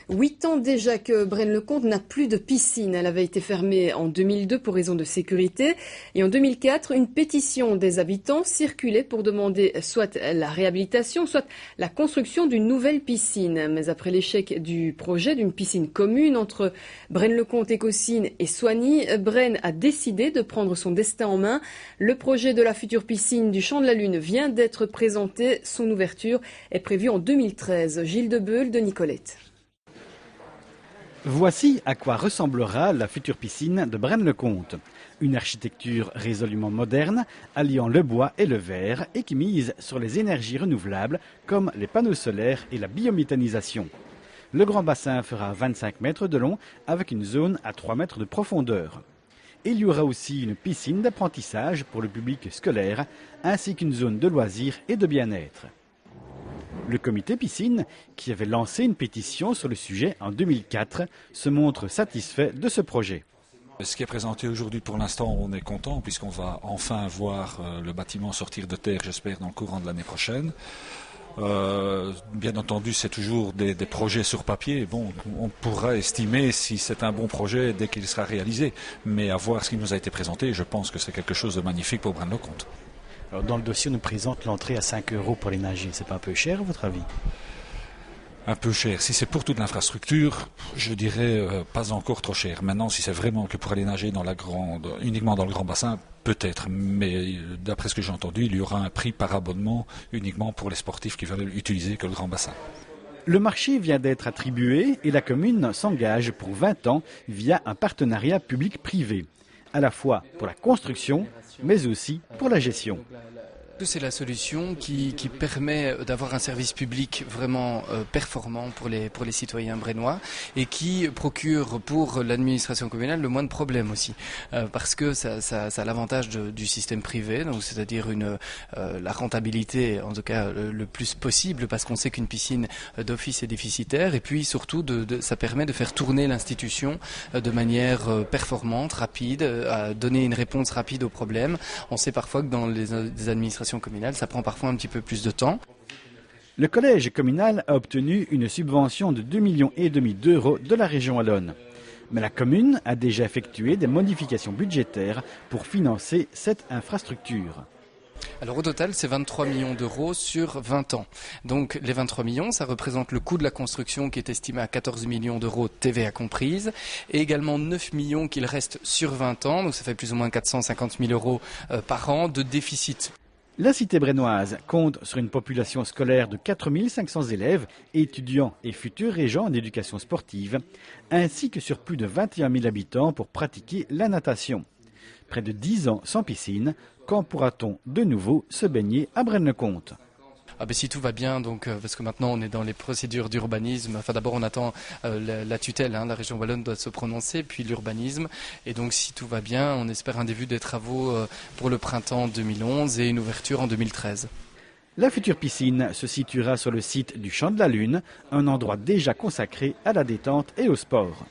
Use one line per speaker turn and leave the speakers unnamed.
8 ans déjà que Braine-le-Comte n'a plus de piscine. Elle avait été fermée en 2002 pour raison de sécurité. Et en 2004, une pétition des habitants circulait pour demander soit la réhabilitation, soit la construction d'une nouvelle piscine. Mais après l'échec du projet d'une piscine commune entre Braine-le-Comte, Écossynes et Soignies, Braine a décidé de prendre son destin en main. Le projet de la future piscine du Champ de la Lune vient d'être présenté. Son ouverture est prévue en 2013. Gilles Debeul de Nicolette.
Voici à quoi ressemblera la future piscine de Braine-le-Comte. Une architecture résolument moderne, alliant le bois et le verre et qui mise sur les énergies renouvelables comme les panneaux solaires et la biométhanisation. Le grand bassin fera 25 mètres de long avec une zone à 3 mètres de profondeur. Il y aura aussi une piscine d'apprentissage pour le public scolaire ainsi qu'une zone de loisirs et de bien-être. Le comité piscine, qui avait lancé une pétition sur le sujet en 2004, se montre satisfait de ce projet.
Ce qui est présenté aujourd'hui, pour l'instant, on est content puisqu'on va enfin voir le bâtiment sortir de terre, j'espère, dans le courant de l'année prochaine. Bien entendu, c'est toujours des projets sur papier. Bon, on pourra estimer si c'est un bon projet dès qu'il sera réalisé. Mais à voir ce qui nous a été présenté, je pense que c'est quelque chose de magnifique pour Braine-le-Comte.
Alors dans le dossier, on nous présente l'entrée à 5 € pour les nager. C'est pas un peu cher, à votre avis?
Un peu cher. Si c'est pour toute l'infrastructure, je dirais pas encore trop cher. Maintenant, si c'est vraiment que pour aller nager uniquement dans le grand bassin, peut-être. Mais d'après ce que j'ai entendu, il y aura un prix par abonnement uniquement pour les sportifs qui veulent utiliser que le grand bassin.
Le marché vient d'être attribué et la commune s'engage pour 20 ans via un partenariat public-privé, à la fois pour la construction, mais aussi pour la gestion.
C'est la solution qui permet d'avoir un service public vraiment performant pour les citoyens brennois et qui procure pour l'administration communale le moins de problèmes aussi. Parce que ça a l'avantage du système privé, donc c'est-à-dire la rentabilité en tout cas le plus possible parce qu'on sait qu'une piscine d'office est déficitaire et puis surtout ça permet de faire tourner l'institution de manière performante, rapide, à donner une réponse rapide aux problèmes. On sait parfois que dans les administrations communale, ça prend parfois un petit peu plus de temps.
Le collège communal a obtenu une subvention de 2,5 millions d'euros de la région wallonne. Mais la commune a déjà effectué des modifications budgétaires pour financer cette infrastructure.
Alors au total, c'est 23 millions d'euros sur 20 ans. Donc les 23 millions, ça représente le coût de la construction qui est estimé à 14 millions d'euros, TVA comprise, et également 9 millions qu'il reste sur 20 ans, donc ça fait plus ou moins 450 000 euros par an de déficit.
La cité brennoise compte sur une population scolaire de 4 500 élèves, étudiants et futurs régents en éducation sportive, ainsi que sur plus de 21 000 habitants pour pratiquer la natation. Près de 10 ans sans piscine, quand pourra-t-on de nouveau se baigner à Braine-le-Comte ?
Si tout va bien, donc parce que maintenant on est dans les procédures d'urbanisme. Enfin d'abord on attend la tutelle, la région wallonne doit se prononcer, puis l'urbanisme. Et donc si tout va bien, on espère un début des travaux pour le printemps 2011 et une ouverture en 2013.
La future piscine se situera sur le site du Champ de la Lune, un endroit déjà consacré à la détente et au sport.